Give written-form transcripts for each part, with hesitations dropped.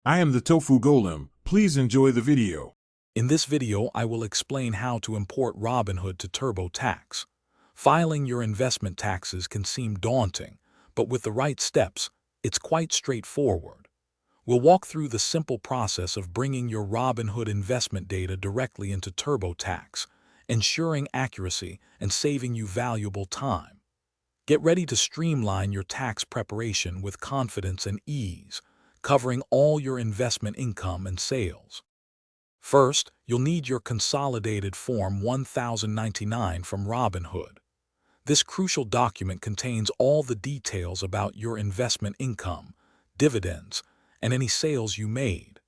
I am the Tofu Golem. Please enjoy the video. In this video, I will explain how to import Robinhood to TurboTax. Filing your investment taxes can seem daunting, but with the right steps, it's quite straightforward. We'll walk through the simple process of bringing your Robinhood investment data directly into TurboTax, ensuring accuracy and saving you valuable time. Get ready to streamline your tax preparation with confidence and ease, covering all your investment income and sales. First, you'll need your consolidated Form 1099 from Robinhood. This crucial document contains all the details about your investment income, dividends, and any sales you made.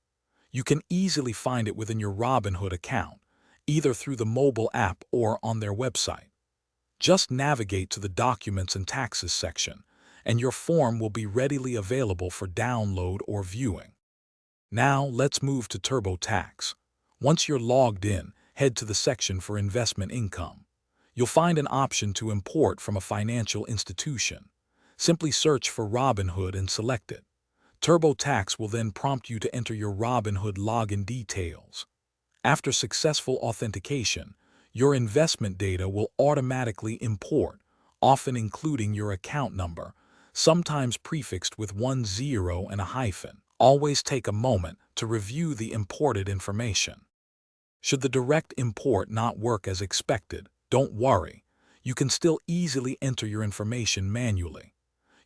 You can easily find it within your Robinhood account, either through the mobile app or on their website. Just navigate to the Documents and Taxes section, and your form will be readily available for download or viewing. Now, let's move to TurboTax. Once you're logged in, head to the section for investment income. You'll find an option to import from a financial institution. Simply search for Robinhood and select it. TurboTax will then prompt you to enter your Robinhood login details. After successful authentication, your investment data will automatically import, often including your account number, sometimes prefixed with 10 and a hyphen. Always take a moment to review the imported information. Should the direct import not work as expected, don't worry. You can still easily enter your information manually.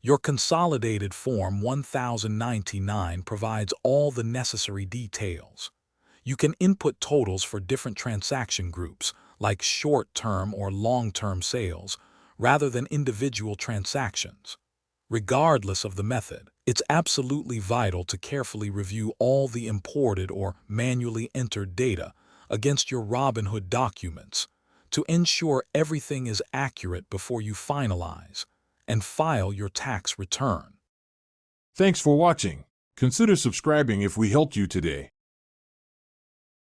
Your consolidated Form 1099 provides all the necessary details. You can input totals for different transaction groups, like short-term or long-term sales, rather than individual transactions. Regardless of the method, it's absolutely vital to carefully review all the imported or manually entered data against your Robinhood documents to ensure everything is accurate before you finalize and file your tax return. Thanks for watching. Consider subscribing if we helped you today.